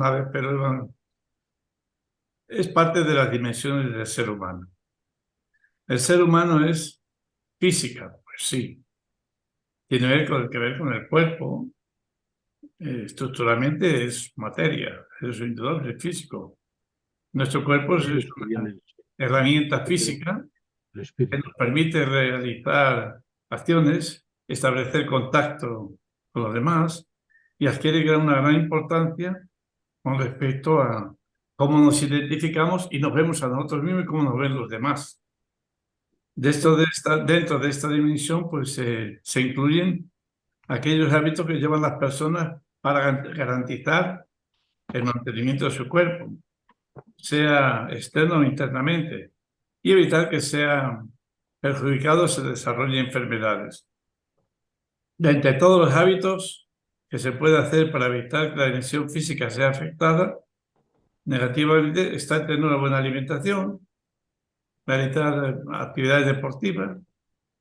personales, pero bueno, es parte de las dimensiones del ser humano. El ser humano es física, pues sí. Tiene que ver con el cuerpo. Estructuralmente es materia, es indudable, es físico. Nuestro cuerpo es una herramienta física que nos permite realizar acciones, establecer contacto con los demás y adquiere una gran importancia con respecto a cómo nos identificamos y nos vemos a nosotros mismos y cómo nos ven los demás. Dentro de esta dimensión, pues se incluyen aquellos hábitos que llevan las personas para garantizar el mantenimiento de su cuerpo, sea externo o internamente, y evitar que sea perjudicado o se desarrollen enfermedades. De entre todos los hábitos que se puede hacer para evitar que la dimensión física sea afectada negativamente está tener una buena alimentación, realizar actividades deportivas,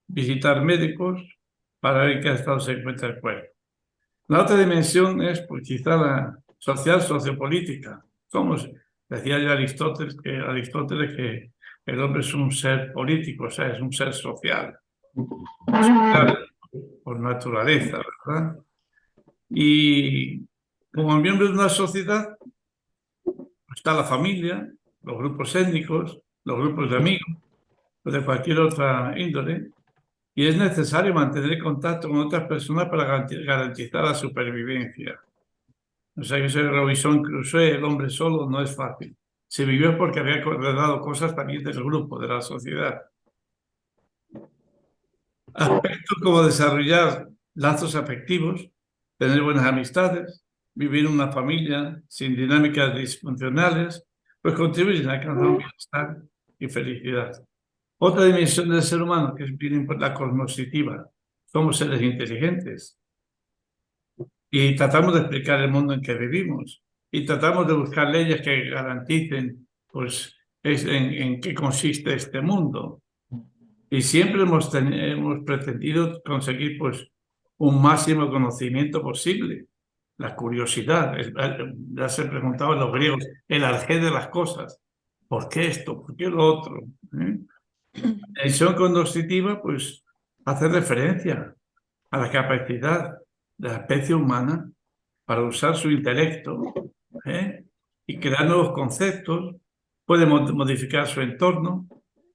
visitar médicos para ver en qué estado se encuentra el cuerpo. La otra dimensión es, pues, quizá la social, sociopolítica. Como decía ya Aristóteles que el hombre es un ser político, o sea, es un ser social por naturaleza, ¿verdad? Y como miembro de una sociedad está la familia, los grupos étnicos, los grupos de amigos, o de cualquier otra índole, y es necesario mantener contacto con otras personas para garantizar la supervivencia. O sea que ese Robinson Crusoe, el hombre solo, no es fácil. Se vivió porque había heredado cosas también del grupo, de la sociedad. Aspectos como desarrollar lazos afectivos, tener buenas amistades, vivir en una familia sin dinámicas disfuncionales, pues contribuyen a alcanzar un bienestar y felicidad. Otra dimensión del ser humano, que es bien la cognoscitiva, somos seres inteligentes y tratamos de explicar el mundo en que vivimos y tratamos de buscar leyes que garanticen pues, en qué consiste este mundo. Y siempre hemos pretendido conseguir pues, un máximo conocimiento posible. La curiosidad, ya se preguntaban los griegos, el arjé de las cosas. ¿Por qué esto? ¿Por qué lo otro? La visión cognoscitiva pues, hace referencia a la capacidad de la especie humana para usar su intelecto y crear nuevos conceptos, puede modificar su entorno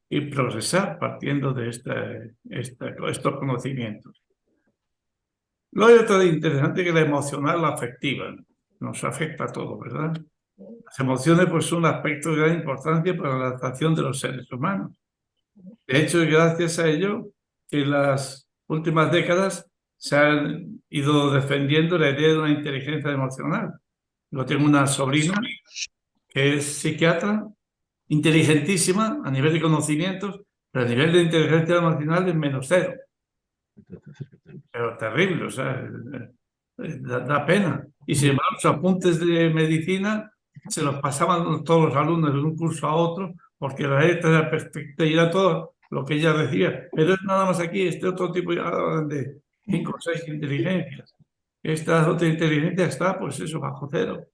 y progresar partiendo de estos conocimientos. Luego hay otra interesante que es la emocional, la afectiva. Nos afecta a todos, ¿verdad? Las emociones pues, son un aspecto de gran importancia para la adaptación de los seres humanos. De hecho, es gracias a ello que en las últimas décadas se han ido defendiendo la idea de una inteligencia emocional. Yo tengo una sobrina que es psiquiatra, inteligentísima a nivel de conocimientos, pero a nivel de inteligencia emocional es -0. Pero terrible, o sea, da pena. Y sin embargo, los apuntes de medicina se los pasaban todos los alumnos de un curso a otro, porque la letra era perfecta y era todo lo que ella decía. Pero es nada más aquí, este otro tipo de 5 o 6 inteligencias. Esta otra inteligencia está, pues eso, bajo 0.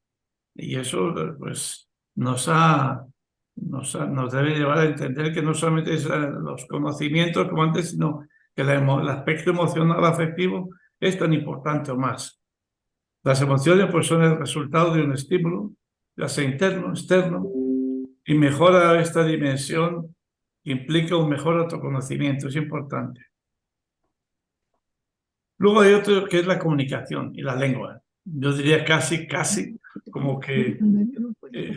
Y eso, pues, nos debe llevar a entender que no solamente es los conocimientos como antes, sino que el aspecto emocional afectivo es tan importante o más. Las emociones pues, son el resultado de un estímulo, ya sea interno, externo, y mejora esta dimensión implica un mejor autoconocimiento, es importante. Luego hay otro que es la comunicación y la lengua. Yo diría casi como que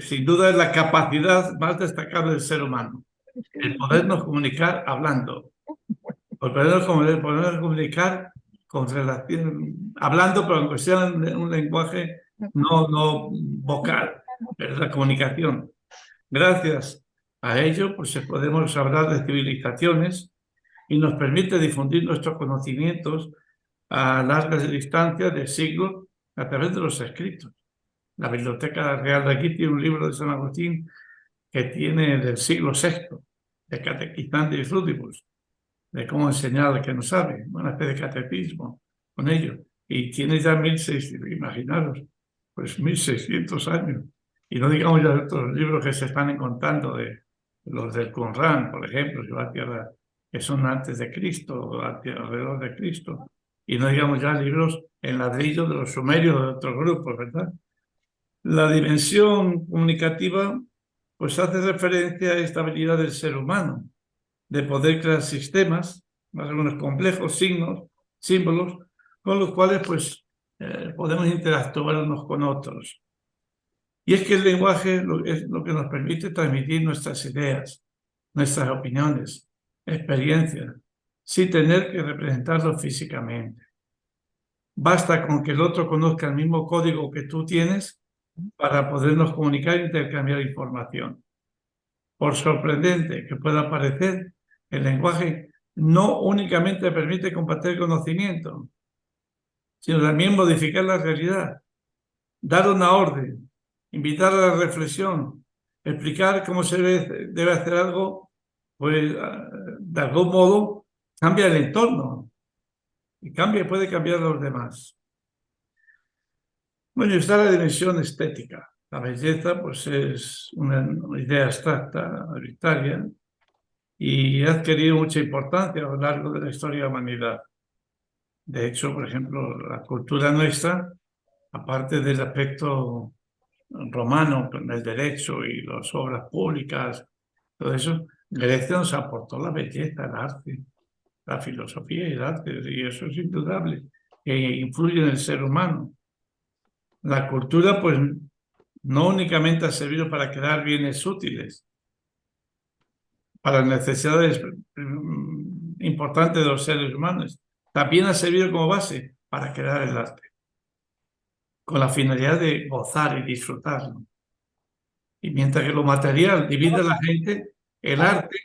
sin duda es la capacidad más destacable del ser humano, el podernos comunicar hablando, el podernos comunicar con relación, hablando, pero aunque sea un lenguaje no vocal, pero es la comunicación. Gracias a ello, pues podemos hablar de civilizaciones y nos permite difundir nuestros conocimientos a largas distancias de siglos a través de los escritos. La Biblioteca Real de aquí tiene un libro de San Agustín que tiene del siglo VI, de Catequizandis Ludibus, de cómo enseñar al que no sabe, una especie de catecismo con ello. Y tiene ya 1600, imaginaros. pues 1600 años. Y no digamos ya de otros libros que se están encontrando, de los del Qumrán, por ejemplo, la tierra, que son antes de Cristo, alrededor de Cristo. Y no digamos ya libros en ladrillo de los sumerios de otros grupos, ¿verdad? La dimensión comunicativa pues hace referencia a esta habilidad del ser humano de poder crear sistemas, más o menos complejos, signos, símbolos, con los cuales pues podemos interactuar unos con otros. Y es que el lenguaje es lo que nos permite transmitir nuestras ideas, nuestras opiniones, experiencias, sin tener que representarlos físicamente. Basta con que el otro conozca el mismo código que tú tienes para podernos comunicar e intercambiar información. Por sorprendente que pueda parecer, el lenguaje no únicamente permite compartir conocimiento, sino también modificar la realidad, dar una orden, invitar a la reflexión, explicar cómo se debe hacer algo, pues de algún modo cambia el entorno y puede cambiar a los demás. Bueno, y está la dimensión estética. La belleza pues es una idea abstracta, arbitraria, y ha adquirido mucha importancia a lo largo de la historia de la humanidad. De hecho, por ejemplo, la cultura nuestra, aparte del aspecto romano, con el derecho y las obras públicas, todo eso, Grecia nos aportó la belleza, el arte, la filosofía y el arte, y eso es indudable, que influye en el ser humano. La cultura, pues, no únicamente ha servido para crear bienes útiles, para las necesidades importantes de los seres humanos, también ha servido como base para crear el arte, con la finalidad de gozar y disfrutarlo. Y mientras que lo material divide a la gente, el arte,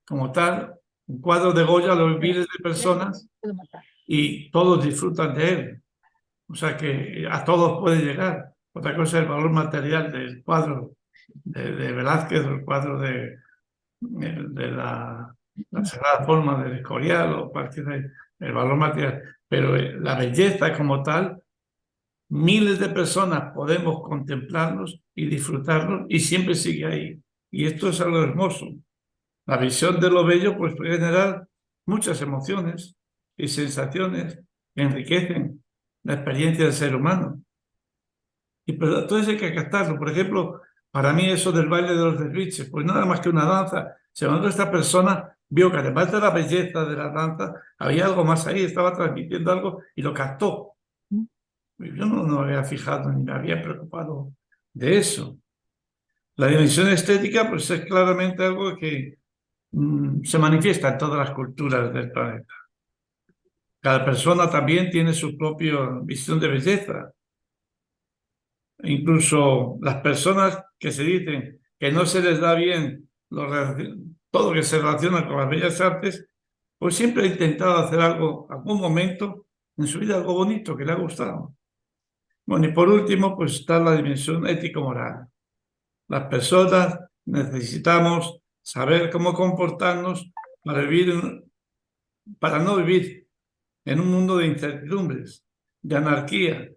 como tal, un cuadro de Goya lo ven miles de personas y todos disfrutan de él. O sea que a todos puede llegar. Otra cosa es el valor material del cuadro de Velázquez, o el cuadro de la Sagrada Forma del Escorial, o cualquier el valor material. Pero la belleza como tal, miles de personas podemos contemplarlos y disfrutarlos y siempre sigue ahí. Y esto es algo hermoso. La visión de lo bello pues, puede generar muchas emociones y sensaciones que enriquecen la experiencia del ser humano. Y pero entonces hay que captarlo. Por ejemplo, para mí eso del baile de los derviches, pues nada más que una danza. Sin embargo, esta persona vio que además de la belleza de la danza, había algo más ahí, estaba transmitiendo algo y lo captó. Yo no me había fijado ni me había preocupado de eso. La dimensión estética pues es claramente algo que se manifiesta en todas las culturas del planeta. Cada persona también tiene su propia visión de belleza. Incluso las personas que se dicen que no se les da bien todo lo que se relaciona con las bellas artes, pues siempre ha intentado hacer algo, algún momento en su vida, algo bonito que le ha gustado. Bueno, y por último, pues está la dimensión ético-moral. Las personas necesitamos saber cómo comportarnos para no vivir en un mundo de incertidumbres, de anarquía,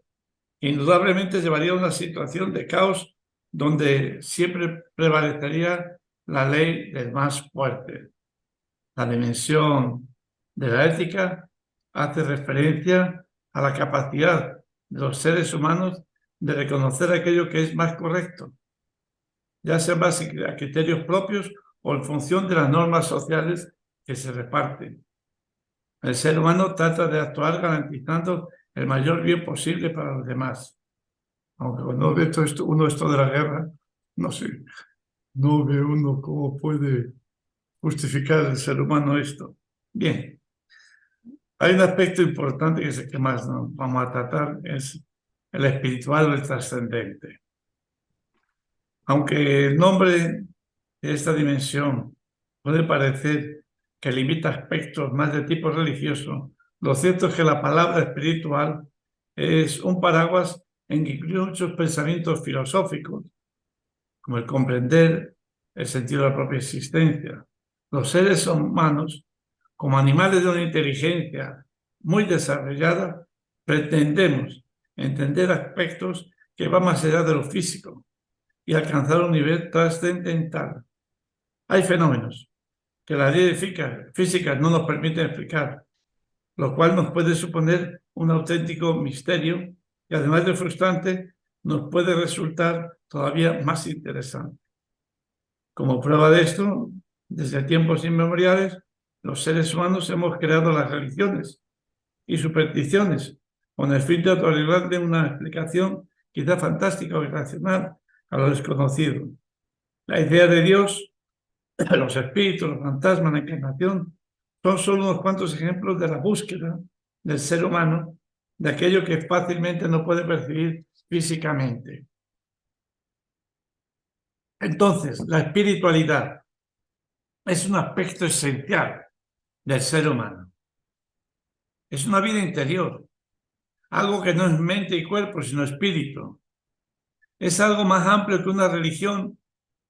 que indudablemente llevaría a una situación de caos donde siempre prevalecería la ley del más fuerte. La dimensión de la ética hace referencia a la capacidad de los seres humanos de reconocer aquello que es más correcto, ya sea en base a criterios propios o en función de las normas sociales que se reparten. El ser humano trata de actuar garantizando el mayor bien posible para los demás. Aunque cuando ve uno esto de la guerra, no sé, no ve uno cómo puede justificar el ser humano esto. Bien, hay un aspecto importante que es el que más nos vamos a tratar, es el espiritual o el trascendente. Aunque el nombre de esta dimensión puede parecer que limita aspectos más de tipo religioso, lo cierto es que la palabra espiritual es un paraguas en que incluye muchos pensamientos filosóficos, como el comprender el sentido de la propia existencia. Los seres humanos, como animales de una inteligencia muy desarrollada, pretendemos entender aspectos que va más allá de lo físico y alcanzar un nivel trascendental. Hay fenómenos que las leyes físicas no nos permiten explicar, lo cual nos puede suponer un auténtico misterio y además de frustrante, nos puede resultar todavía más interesante. Como prueba de esto, desde tiempos inmemoriales, los seres humanos hemos creado las religiones y supersticiones con el fin de otorgarle una explicación quizá fantástica o irracional a lo desconocido. La idea de Dios, los espíritus, los fantasmas, la encarnación, son solo unos cuantos ejemplos de la búsqueda del ser humano de aquello que fácilmente no puede percibir físicamente. Entonces, la espiritualidad es un aspecto esencial del ser humano. Es una vida interior, algo que no es mente y cuerpo, sino espíritu. Es algo más amplio que una religión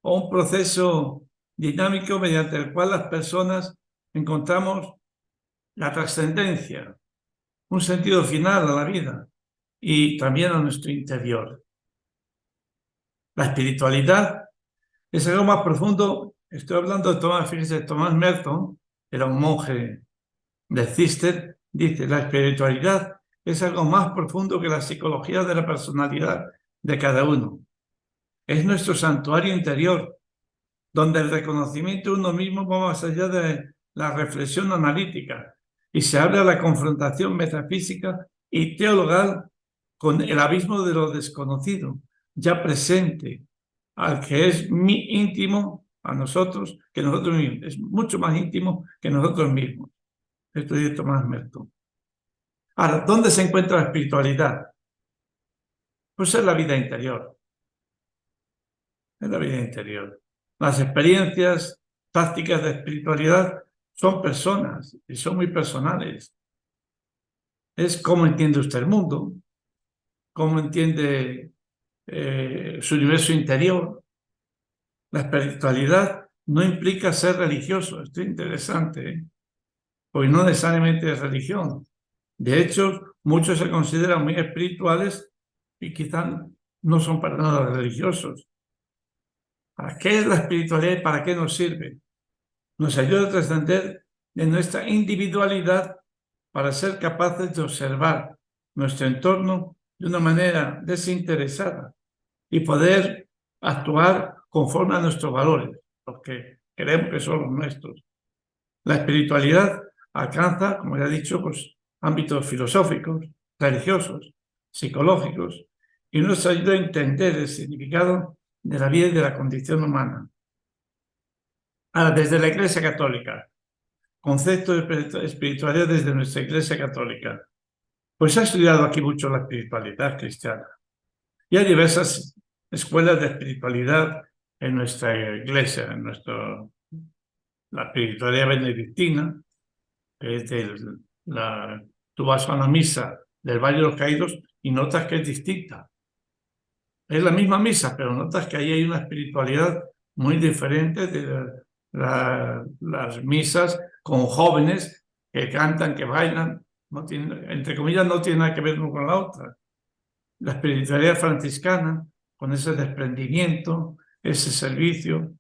o un proceso dinámico mediante el cual las personas encontramos la trascendencia, un sentido final a la vida y también a nuestro interior. La espiritualidad es algo más profundo. Estoy hablando de Tomás, fíjense, Tomás Merton, era un monje de Cister, dice, la espiritualidad es algo más profundo que la psicología de la personalidad de cada uno. Es nuestro santuario interior, donde el reconocimiento de uno mismo va más allá de la reflexión analítica y se abre a la confrontación metafísica y teologal con el abismo de lo desconocido, ya presente, al que es mi íntimo a nosotros que nosotros mismos. Es mucho más íntimo que nosotros mismos. Esto dice Tomás Merton. Ahora, ¿dónde se encuentra la espiritualidad? Pues en la vida interior. En la vida interior. Las experiencias prácticas de espiritualidad son personas y son muy personales. Es cómo entiende usted el mundo, cómo entiende su universo interior. La espiritualidad no implica ser religioso. Esto es interesante, ¿eh? Porque no necesariamente es religión. De hecho, muchos se consideran muy espirituales y quizás no son para nada religiosos. ¿Para qué es la espiritualidad y para qué nos sirve? Nos ayuda a trascender de nuestra individualidad para ser capaces de observar nuestro entorno de una manera desinteresada y poder actuar conforme a nuestros valores, los que creemos que son los nuestros. La espiritualidad alcanza, como ya he dicho, pues, ámbitos filosóficos, religiosos, psicológicos, y nos ayuda a entender el significado de la vida y de la condición humana. Ahora, desde la Iglesia Católica, concepto de espiritualidad desde nuestra Iglesia Católica. Pues se ha estudiado aquí mucho la espiritualidad cristiana. Y hay diversas escuelas de espiritualidad en nuestra Iglesia, la espiritualidad benedictina, que es tú vas a una misa del Valle de los Caídos y notas que es distinta. Es la misma misa, pero notas que ahí hay una espiritualidad muy diferente de las misas con jóvenes que cantan, que bailan. No tiene, entre comillas, no tiene nada que ver una con la otra. La espiritualidad franciscana, con ese desprendimiento, ese servicio,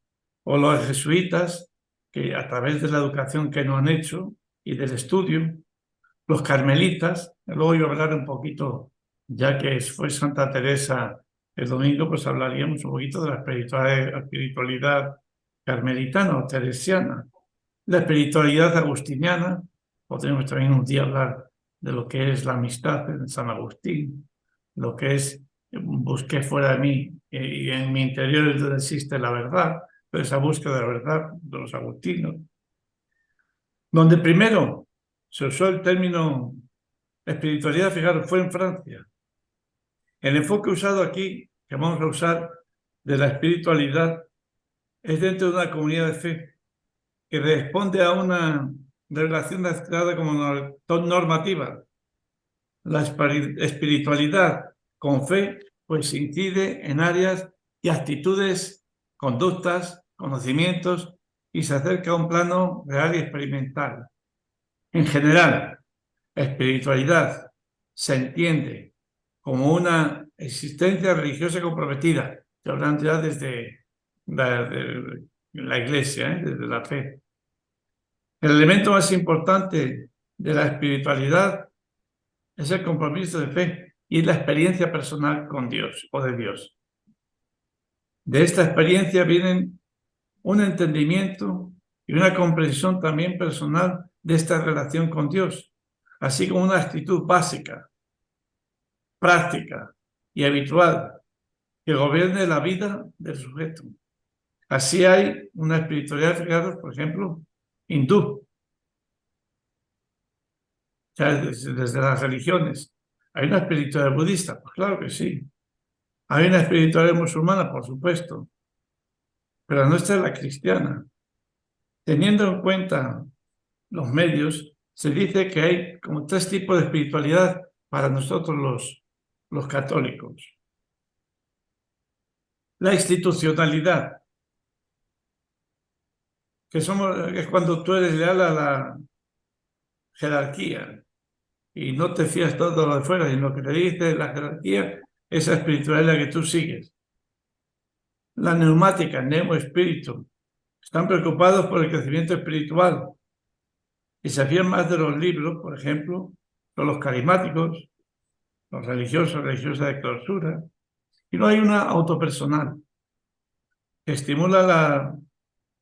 o los jesuitas, que a través de la educación que nos han hecho y del estudio, los carmelitas, luego iba a hablar un poquito, ya que fue Santa Teresa el domingo, pues hablaríamos un poquito de la espiritualidad carmelitana o teresiana. La espiritualidad agustiniana, podemos también un día hablar de lo que es la amistad en San Agustín, lo que es busqué fuera de mí y en mi interior es donde existe la verdad, pero esa búsqueda de la verdad de los agustinos, donde primero se usó el término espiritualidad, fijaros, fue en Francia. El enfoque usado aquí, que vamos a usar de la espiritualidad, es dentro de una comunidad de fe que responde a una relación creada como normativa. La espiritualidad con fe pues incide en áreas y actitudes, conductas, conocimientos y se acerca a un plano real y experimental. En general, espiritualidad se entiende como una existencia religiosa comprometida, que hablan ya desde la iglesia, desde la fe. El elemento más importante de la espiritualidad es el compromiso de fe y la experiencia personal con Dios o de Dios. De esta experiencia vienen un entendimiento y una comprensión también personal de esta relación con Dios, así como una actitud básica, práctica y habitual que gobierne la vida del sujeto. Así hay una espiritualidad, fijaros, por ejemplo, hindú, o sea, desde las religiones. ¿Hay una espiritualidad budista? Pues claro que sí. Hay una espiritualidad musulmana, por supuesto, pero no está la cristiana. Teniendo en cuenta los medios, se dice que hay como 3 tipos de espiritualidad para nosotros los católicos. La institucionalidad, que es cuando tú eres leal a la jerarquía y no te fías todo lo de fuera, sino que te dice la jerarquía, esa espiritualidad que tú sigues. La neumática, nemo espíritu, están preocupados por el crecimiento espiritual y se fían más de los libros, por ejemplo, de los carismáticos, los religiosos, religiosas de clausura, y no hay una autopersonal que estimula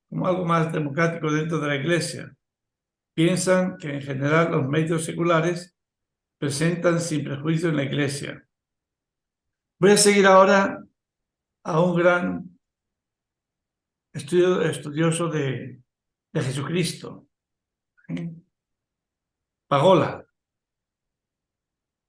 como algo más democrático dentro de la Iglesia. Piensan que en general los medios seculares presentan sin prejuicio en la Iglesia. Voy a seguir ahora a un gran estudioso de Jesucristo, Pagola.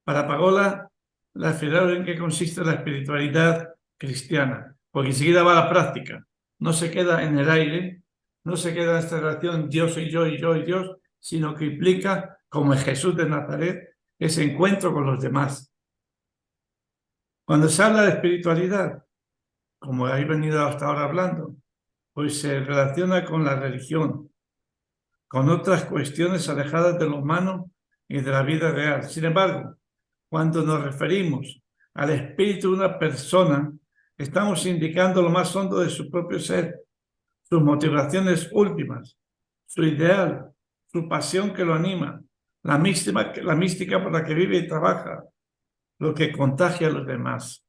Para Pagola, la fijaros en qué consiste la espiritualidad cristiana, porque enseguida va a la práctica. No se queda en el aire, no se queda en esta relación Dios y yo y yo y Dios, sino que implica, como en Jesús de Nazaret, ese encuentro con los demás. Cuando se habla de espiritualidad, como he venido hasta ahora hablando, pues se relaciona con la religión, con otras cuestiones alejadas de lo humano y de la vida real. Sin embargo, cuando nos referimos al espíritu de una persona, estamos indicando lo más hondo de su propio ser, sus motivaciones últimas, su ideal, su pasión que lo anima, la mística por la que vive y trabaja, lo que contagia a los demás.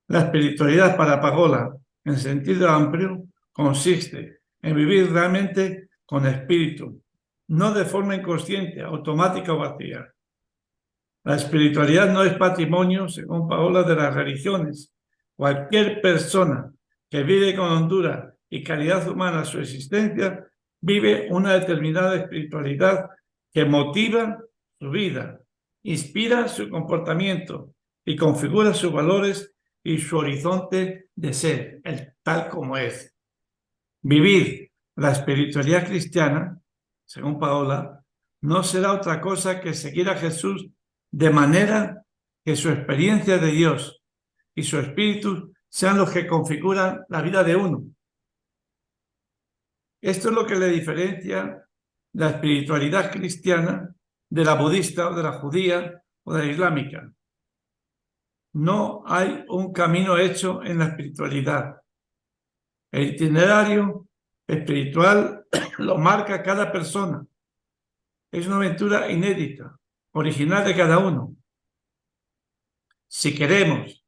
La espiritualidad para Pagola, en sentido amplio, consiste en vivir realmente con espíritu, no de forma inconsciente, automática o vacía. La espiritualidad no es patrimonio, según Pagola, de las religiones. Cualquier persona que vive con hondura y calidad humana su existencia vive una determinada espiritualidad que motiva su vida, inspira su comportamiento y configura sus valores y su horizonte de ser, el tal como es. Vivir la espiritualidad cristiana, según Pagola, no será otra cosa que seguir a Jesús de manera que su experiencia de Dios y su espíritu sean los que configuran la vida de uno. Esto es lo que le diferencia la espiritualidad cristiana de la budista o de la judía o de la islámica. No hay un camino hecho en la espiritualidad. El itinerario espiritual lo marca cada persona. Es una aventura inédita, original de cada uno. Si queremos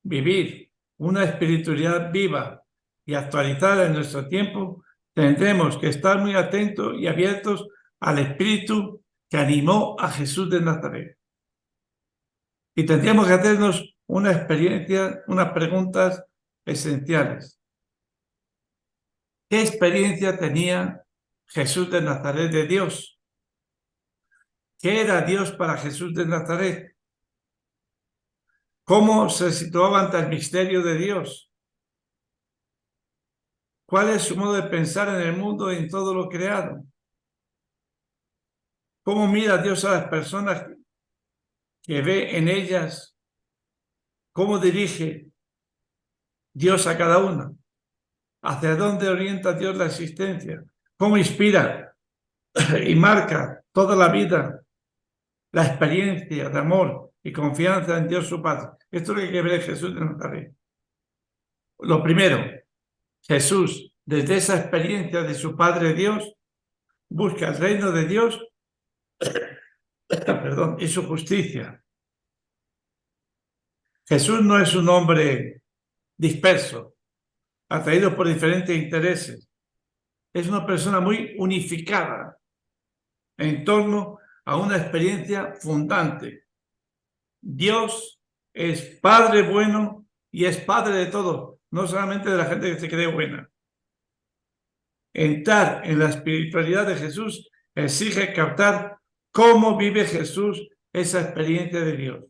vivir una espiritualidad viva y actualizada en nuestro tiempo, tendremos que estar muy atentos y abiertos al espíritu que animó a Jesús de Nazaret. Y tendríamos que hacernos unas preguntas esenciales. ¿Qué experiencia tenía Jesús de Nazaret de Dios? ¿Qué era Dios para Jesús de Nazaret? ¿Cómo se situaba ante el misterio de Dios? ¿Cuál es su modo de pensar en el mundo y en todo lo creado? ¿Cómo mira Dios a las personas que ve en ellas? ¿Cómo dirige Dios a cada una? ¿Hacia dónde orienta Dios la existencia? ¿Cómo inspira y marca toda la vida la experiencia de amor y confianza en Dios su Padre. Esto es lo que hay que ver en Jesús de Nazaret. Lo primero, Jesús, desde esa experiencia de su Padre Dios, busca el reino de Dios perdón, y su justicia. Jesús no es un hombre disperso, atraído por diferentes intereses. Es una persona muy unificada en torno a una experiencia fundante. Dios es Padre bueno y es Padre de todos, no solamente de la gente que se cree buena. Entrar en la espiritualidad de Jesús exige captar cómo vive Jesús esa experiencia de Dios.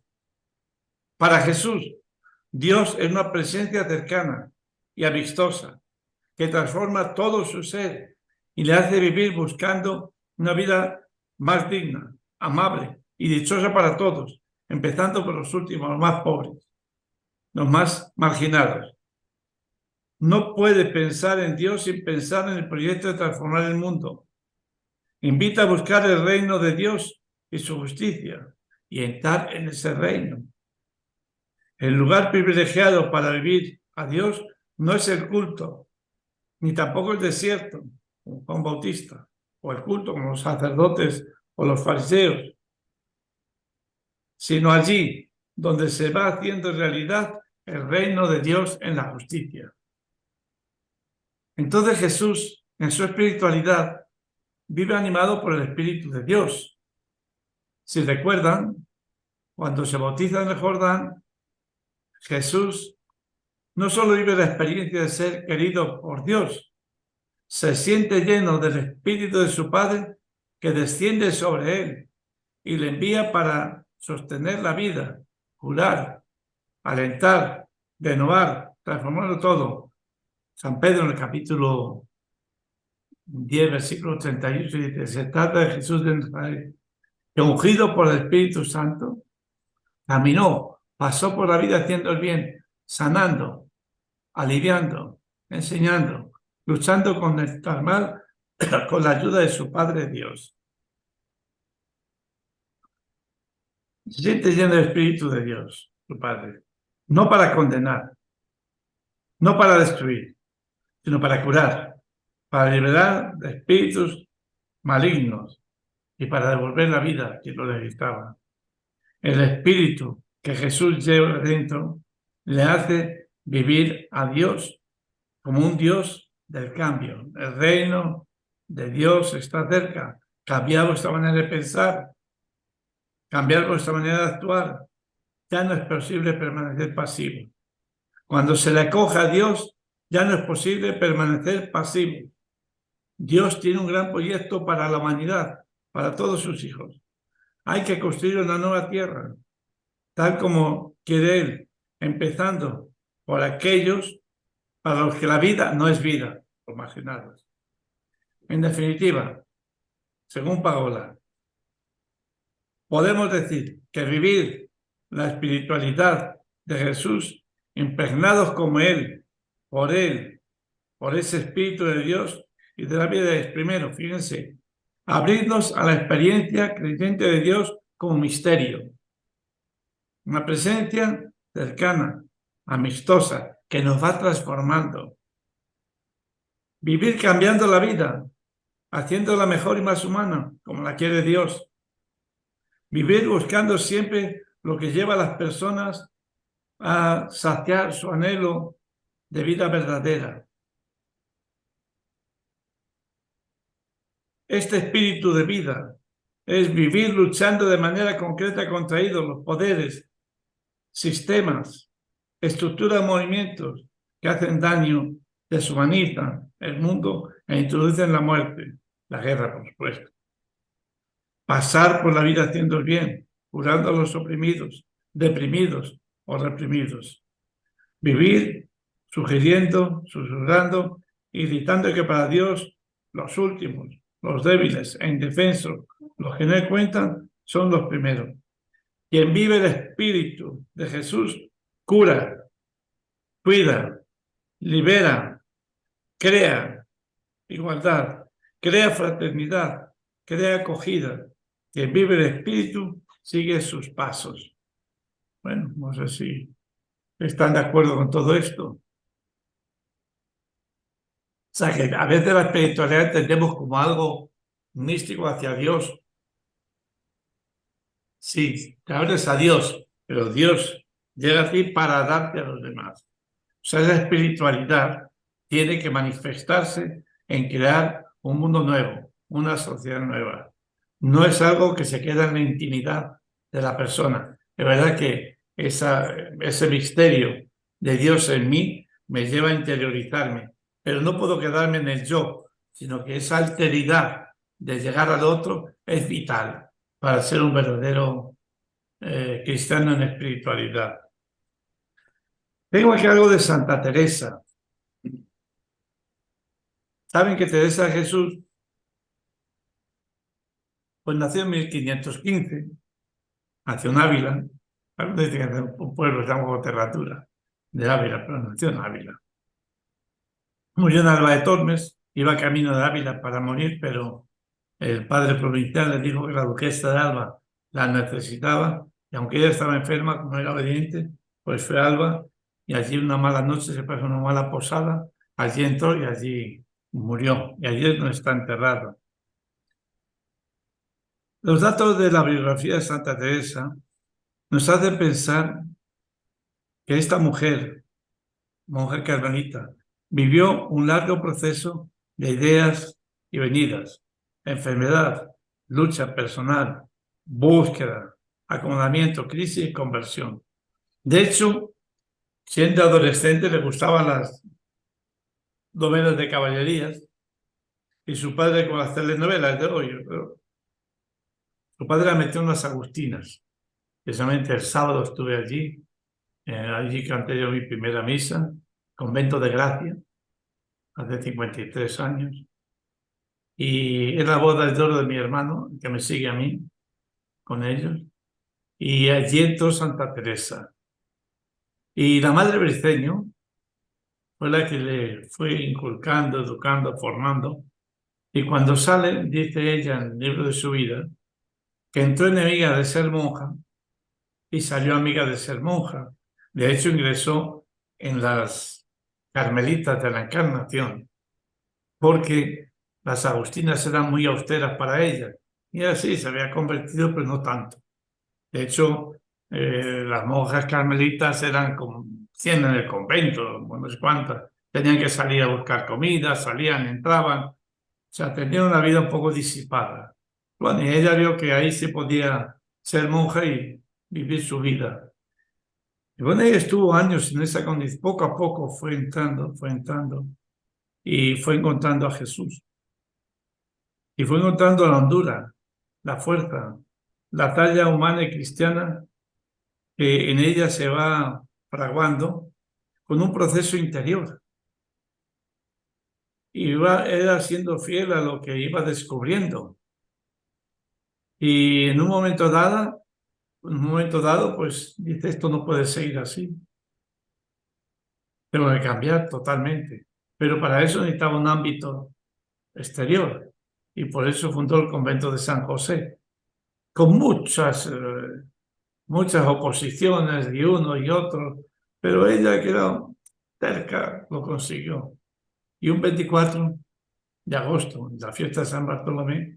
Para Jesús, Dios es una presencia cercana y amistosa que transforma todo su ser y le hace vivir buscando una vida más digna, amable y dichosa para todos, empezando por los últimos, los más pobres, los más marginados. No puede pensar en Dios sin pensar en el proyecto de transformar el mundo. Invita a buscar el reino de Dios y su justicia y entrar en ese reino. El lugar privilegiado para vivir a Dios no es el culto, ni tampoco el desierto, como Juan Bautista, o el culto como los sacerdotes o los fariseos, sino allí donde se va haciendo realidad el reino de Dios en la justicia. Entonces Jesús, en su espiritualidad, vive animado por el Espíritu de Dios. Si recuerdan, cuando se bautiza en el Jordán, Jesús no solo vive la experiencia de ser querido por Dios, se siente lleno del Espíritu de su Padre que desciende sobre él y le envía para sostener la vida, curar, alentar, renovar, transformarlo todo. San Pedro en el capítulo 10, versículo 38 dice, se trata de Jesús de Nazaret, que ungido por el Espíritu Santo, caminó, pasó por la vida haciendo el bien, sanando, aliviando, enseñando, luchando con el mal con la ayuda de su Padre Dios. Se siente lleno del Espíritu de Dios, su Padre, no para condenar, no para destruir, sino para curar, para liberar de espíritus malignos y para devolver la vida a quien lo necesitaba. El espíritu que Jesús lleva dentro le hace vivir a Dios como un Dios del cambio. El reino de Dios está cerca. Cambiar vuestra manera de pensar, cambiar vuestra manera de actuar. Ya no es posible permanecer pasivo. Cuando se le acoja a Dios, ya no es posible permanecer pasivo. Dios tiene un gran proyecto para la humanidad, para todos sus hijos. Hay que construir una nueva tierra, tal como quiere Él, empezando por aquellos para los que la vida no es vida, por marginados. En definitiva, según Paola, podemos decir que vivir la espiritualidad de Jesús, impregnados como Él, por ese Espíritu de Dios y de la vida es, primero, fíjense, abrirnos a la experiencia creyente de Dios como misterio. Una presencia cercana, amistosa, que nos va transformando. Vivir cambiando la vida, haciéndola mejor y más humana, como la quiere Dios. Vivir buscando siempre lo que lleva a las personas a saciar su anhelo de vida verdadera. Este espíritu de vida es vivir luchando de manera concreta contra ídolos, poderes, sistemas, estructuras, movimientos que hacen daño, deshumanizan el mundo e introducen la muerte, la guerra, por supuesto. Pasar por la vida haciendo el bien, curando a los oprimidos, deprimidos o reprimidos. Vivir sugiriendo, susurrando y gritando que para Dios los últimos, los débiles e indefensos, los que no cuentan, son los primeros. Quien vive el Espíritu de Jesús cura, cuida, libera, crea igualdad, crea fraternidad, crea acogida. Quien vive el Espíritu sigue sus pasos. Bueno, no sé si están de acuerdo con todo esto. O sea, que a veces la espiritualidad entendemos como algo místico hacia Dios. Sí, te abres a Dios, pero Dios llega a ti para darte a los demás. O sea, esa espiritualidad tiene que manifestarse en crear un mundo nuevo, una sociedad nueva. No es algo que se queda en la intimidad de la persona. Es verdad que ese misterio de Dios en mí me lleva a interiorizarme, pero no puedo quedarme en el yo, sino que esa alteridad de llegar al otro es vital para ser un verdadero cristiano en espiritualidad. Tengo aquí algo de Santa Teresa. ¿Saben que Teresa de Jesús pues nació en 1515? Nació en Ávila. Algunos dicen que es un pueblo, estamos Terratura, de Ávila, pero nació en Ávila. Murió en Alba de Tormes, iba camino de Ávila para morir, pero el padre provincial le dijo que la duquesa de Alba la necesitaba, y aunque ella estaba enferma, como era obediente, pues fue a Alba, y allí una mala noche se pasó una mala posada, allí entró y allí murió, y allí no está enterrado. Los datos de la biografía de Santa Teresa nos hacen pensar que esta mujer, monja carmelita, vivió un largo proceso de ideas y venidas, enfermedad, lucha personal, búsqueda, acomodamiento, crisis y conversión. De hecho, siendo adolescente le gustaban las novelas de caballerías y su padre con las telenovelas de hoy. Su padre la metió en las Agustinas. Precisamente el sábado estuve allí. Allí canté yo mi primera misa, Convento de Gracia, hace 53 años. Y es la boda de oro de mi hermano, que me sigue a mí, con ellos. Y allí entró Santa Teresa. Y la madre Briceño fue la que le fue inculcando, educando, formando. Y cuando sale, dice ella en el libro de su vida, que entró enemiga de ser monja y salió amiga de ser monja. De hecho, ingresó en las Carmelitas de la Encarnación, porque las agustinas eran muy austeras para ella. Y así se había convertido, pero no tanto. De hecho, las monjas carmelitas eran como 100 en el convento, bueno, no sé cuántas. Tenían que salir a buscar comida, salían, entraban. O sea, tenían una vida un poco disipada. Bueno, y ella vio que ahí se podía ser monja y vivir su vida. Y bueno, ella estuvo años en esa condición. Poco a poco fue entrando y fue encontrando a Jesús. Y fue encontrando la hondura, la fuerza, la talla humana y cristiana que en ella se va fraguando con un proceso interior. Y era siendo fiel a lo que iba descubriendo. Y en un momento dado, pues dice, esto no puede seguir así. Tengo que cambiar totalmente. Pero para eso necesitaba un ámbito exterior. Y por eso fundó el convento de San José, con muchas oposiciones de uno y otro, pero ella que era terca lo consiguió. Y un 24 de agosto, la fiesta de San Bartolomé,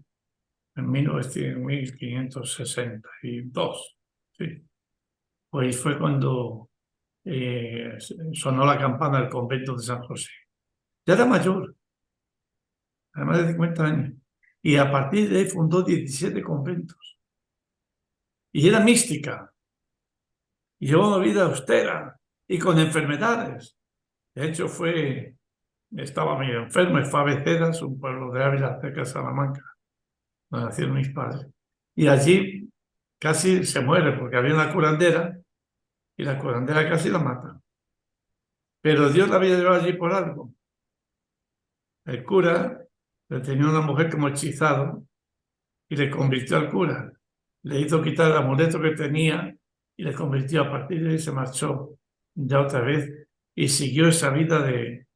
en 1562, sí, pues fue cuando sonó la campana del convento de San José. Ya era mayor, además de 50 años, y a partir de ahí fundó 17 conventos. Y era mística, y llevó una vida austera y con enfermedades. De hecho, estaba medio enfermo y fue a Beceras, un pueblo de Ávila, cerca de Salamanca, donde nacieron mis padres. Y allí casi se muere porque había una curandera y la curandera casi la mata. Pero Dios la había llevado allí por algo. El cura le tenía una mujer como hechizado y le convirtió al cura. Le hizo quitar el amuleto que tenía y le convirtió. A partir de ahí se marchó ya otra vez y siguió esa vida de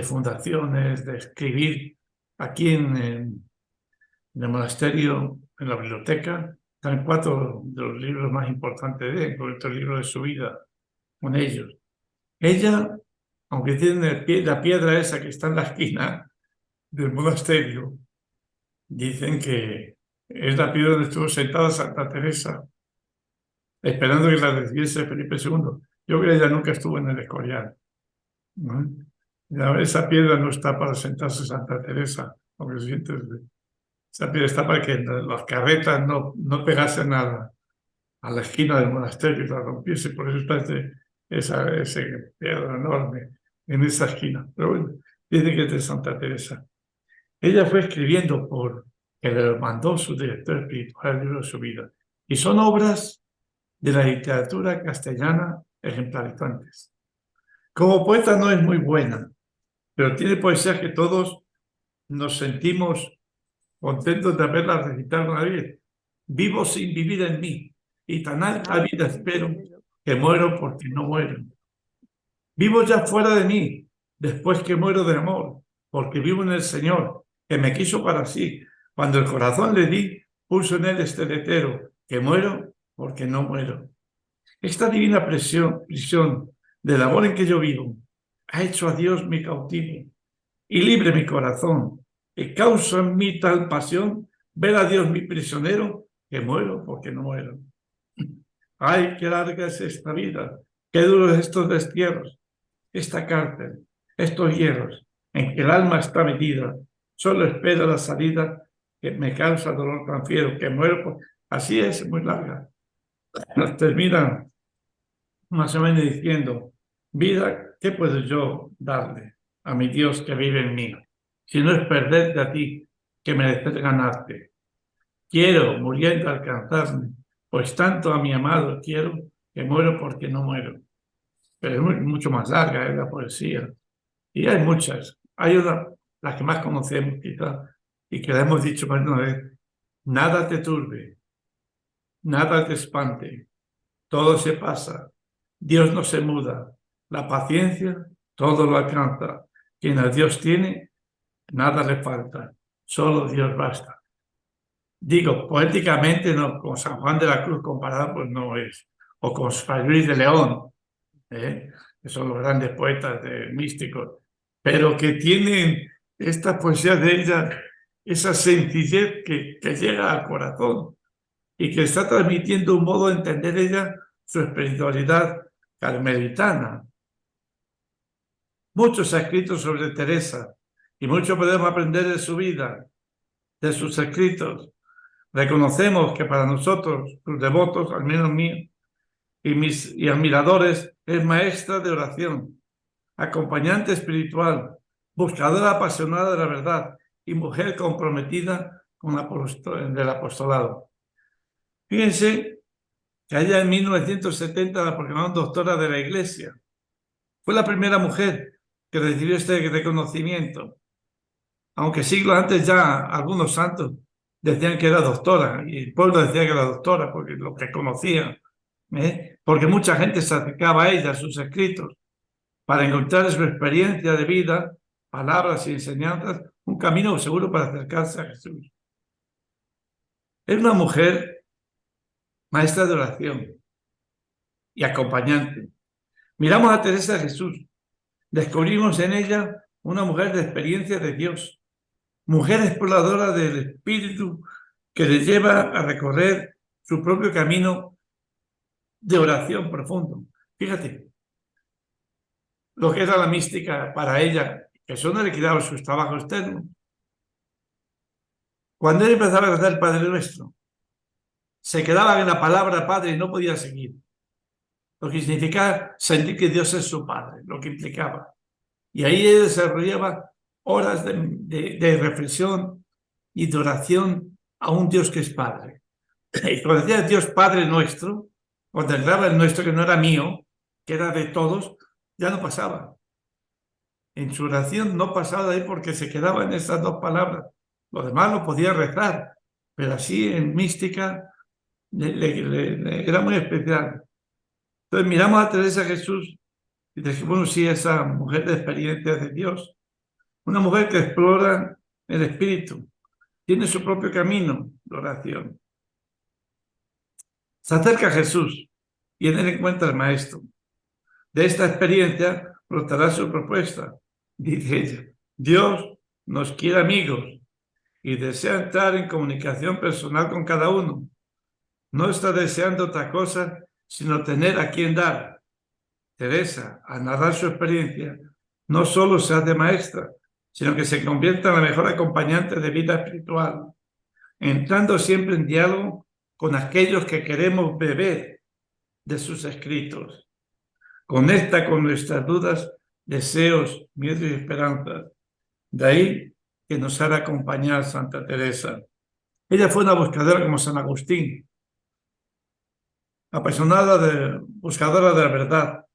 fundaciones, de escribir aquí en el monasterio, en la biblioteca, Están 4 de los libros más importantes de él, con el libro de su vida, con ellos. Ella, aunque tiene la piedra esa que está en la esquina del monasterio, dicen que es la piedra donde estuvo sentada Santa Teresa, esperando que la recibiese Felipe II. Yo creo que ella nunca estuvo en el Escorial, ¿no? Esa piedra no está para sentarse Santa Teresa, aunque sientes, esa piedra está para que las carretas no pegasen a la esquina del monasterio y la rompiese. Por eso está ese piedra enorme en esa esquina. Pero bueno, dice que es de Santa Teresa. Ella fue escribiendo que le mandó su director espiritual el libro de su vida. Y son obras de la literatura castellana ejemplarizantes. Como poeta no es muy buena, pero tiene poesías que todos nos sentimos contentos de haberla recitado una vez. Vivo sin vivir en mí, y tan alta vida espero que muero porque no muero. Vivo ya fuera de mí, después que muero de amor, porque vivo en el Señor, que me quiso para sí. Cuando el corazón le di, puso en él este letrero, que muero porque no muero. Esta divina prisión del amor en que yo vivo ha hecho a Dios mi cautivo y libre mi corazón, que causa en mí tal pasión ver a Dios mi prisionero, que muero porque no muero. Ay, qué larga es esta vida, qué duros estos destierros, esta cárcel, estos hierros en que el alma está metida, solo espera la salida que me causa dolor tan fiero, que muero. Así es, muy larga. Nos termina más o menos diciendo, vida, ¿qué puedo yo darle a mi Dios que vive en mí? Si no es perderte a ti, que merecer ganarte. Quiero, muriendo, alcanzarme, pues tanto a mi amado quiero, que muero porque no muero. Pero es mucho más larga, la poesía. Y hay muchas. Hay una, las que más conocemos quizás, y que la hemos dicho más de una vez. Nada te turbe, nada te espante, todo se pasa, Dios no se muda, la paciencia todo lo alcanza. Quien a Dios tiene, nada le falta, solo Dios basta. Digo, poéticamente, no, con San Juan de la Cruz comparado, pues no es. O con Fray Luis de León, que son los grandes poetas místicos, pero que tienen esta poesía de ella, esa sencillez que llega al corazón y que está transmitiendo un modo de entender ella su espiritualidad carmelitana. Mucho se ha escrito sobre Teresa y mucho podemos aprender de su vida, de sus escritos. Reconocemos que para nosotros, sus devotos, al menos míos, y admiradores, es maestra de oración, acompañante espiritual, buscadora apasionada de la verdad y mujer comprometida con el apostolado. Fíjense que allá en 1970 la proclamaron doctora de la Iglesia. Fue la primera mujer que recibió este reconocimiento, aunque siglos antes ya algunos santos decían que era doctora, y el pueblo decía que era doctora, porque lo que conocían, porque mucha gente se acercaba a ella, a sus escritos, para encontrar en su experiencia de vida, palabras y enseñanzas, un camino seguro para acercarse a Jesús. Es una mujer maestra de oración y acompañante. Miramos a Teresa de Jesús, descubrimos en ella una mujer de experiencia de Dios, mujer exploradora del Espíritu que le lleva a recorrer su propio camino de oración profundo. Fíjate, lo que era la mística para ella, que eso no le quitaba sus trabajos externos. Cuando él empezaba a rezar el Padre Nuestro, se quedaba en la palabra Padre y no podía seguir. Lo que significaba sentir que Dios es su Padre, lo que implicaba. Y ahí él desarrollaba horas de reflexión y de oración a un Dios que es Padre. Y cuando decía Dios Padre nuestro, cuando entraba el nuestro que no era mío, que era de todos, ya no pasaba. En su oración no pasaba de ahí porque se quedaba en esas dos palabras. Lo demás lo podía rezar, pero así en mística era muy especial. Entonces miramos a Teresa de Jesús y decimos, bueno, sí, esa mujer de experiencia de Dios, una mujer que explora el Espíritu, tiene su propio camino de oración. Se acerca a Jesús y en él encuentra al Maestro. De esta experiencia brotará su propuesta. Dice ella, Dios nos quiere amigos y desea entrar en comunicación personal con cada uno. No está deseando otra cosa, sino tener a quien dar. Teresa, al narrar su experiencia, no solo se hace maestra, sino que se convierte en la mejor acompañante de vida espiritual, entrando siempre en diálogo con aquellos que queremos beber de sus escritos. Conecta con nuestras dudas, deseos, miedos y esperanzas. De ahí que nos hará acompañar Santa Teresa. Ella fue una buscadora como San Agustín, apasionada buscadora de la verdad.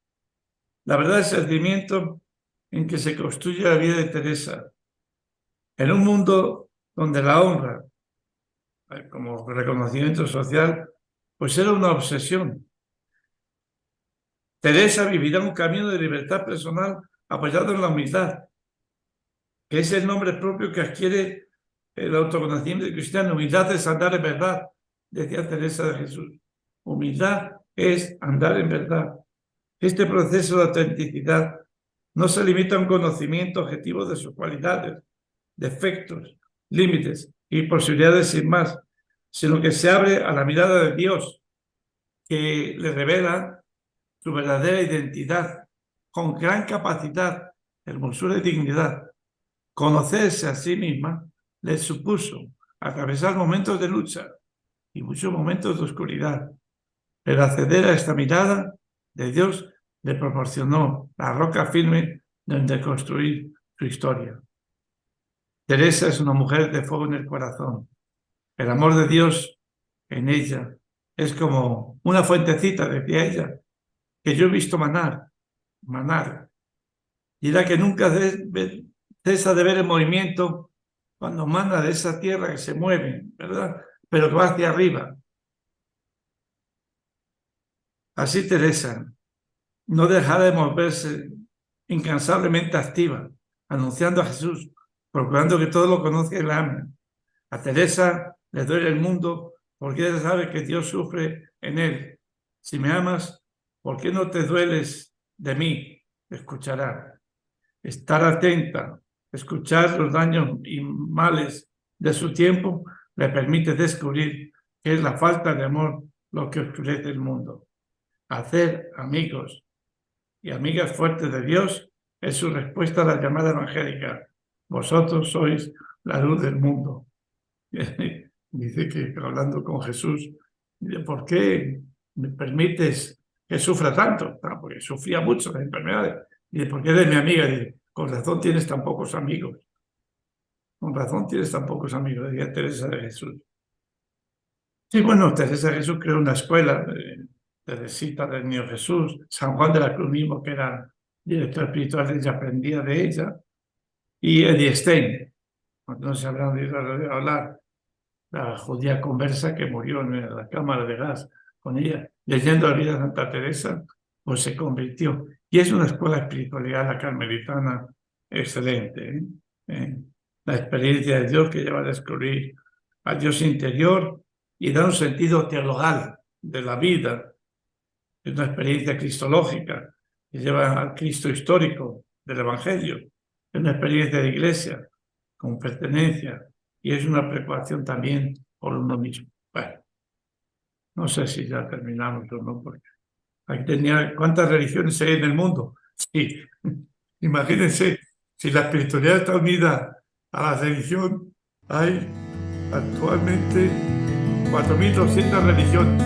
La verdad es el cimiento en que se construye la vida de Teresa. En un mundo donde la honra, como reconocimiento social, pues era una obsesión. Teresa vivirá un camino de libertad personal apoyado en la humildad, que es el nombre propio que adquiere el autoconocimiento cristiano. Humildad es andar en verdad, decía Teresa de Jesús. Humildad es andar en verdad. Este proceso de autenticidad no se limita a un conocimiento objetivo de sus cualidades, defectos, límites y posibilidades sin más, sino que se abre a la mirada de Dios, que le revela su verdadera identidad, con gran capacidad, hermosura y dignidad. Conocerse a sí misma le supuso atravesar momentos de lucha y muchos momentos de oscuridad, pero acceder a esta mirada de Dios le proporcionó la roca firme donde construir su historia. Teresa es una mujer de fuego en el corazón. El amor de Dios en ella es como una fuentecita, decía ella, que yo he visto manar. Y la que nunca cesa de ver el movimiento cuando mana de esa tierra que se mueve, ¿verdad? Pero que va hacia arriba. Así Teresa no dejará de moverse incansablemente activa, anunciando a Jesús, procurando que todos lo conozcan y la amen. A Teresa le duele el mundo porque ella sabe que Dios sufre en él. Si me amas, ¿por qué no te dueles de mí? Escuchará. Estar atenta, escuchar los daños y males de su tiempo, le permite descubrir que es la falta de amor lo que oscurece el mundo. Hacer amigos y amigas fuertes de Dios es su respuesta a la llamada evangélica. Vosotros sois la luz del mundo. Dice que hablando con Jesús, ¿por qué me permites que sufra tanto? Porque sufría mucho las enfermedades. Dice, ¿por qué eres mi amiga? Dice, con razón tienes tan pocos amigos. Con razón tienes tan pocos amigos, decía Teresa de Jesús. Sí, bueno, Teresa de Jesús creó una escuela, Teresita del Niño Jesús, San Juan de la Cruz mismo, que era director espiritual de ella, aprendía de ella, y Edith Stein, no se habrán oído hablar, la judía conversa que murió en la cámara de gas con ella, leyendo la vida de Santa Teresa, pues se convirtió. Y es una escuela espiritualidad, la carmelitana, excelente. La experiencia de Dios que lleva a descubrir al Dios interior y da un sentido teologal de la vida. Es una experiencia cristológica que lleva al Cristo histórico del Evangelio. Es una experiencia de iglesia con pertenencia y es una preocupación también por uno mismo. Bueno, no sé si ya terminamos o no, porque aquí tenía cuántas religiones hay en el mundo. Sí, imagínense, si la espiritualidad está unida a la religión, hay actualmente 4.200 religiones.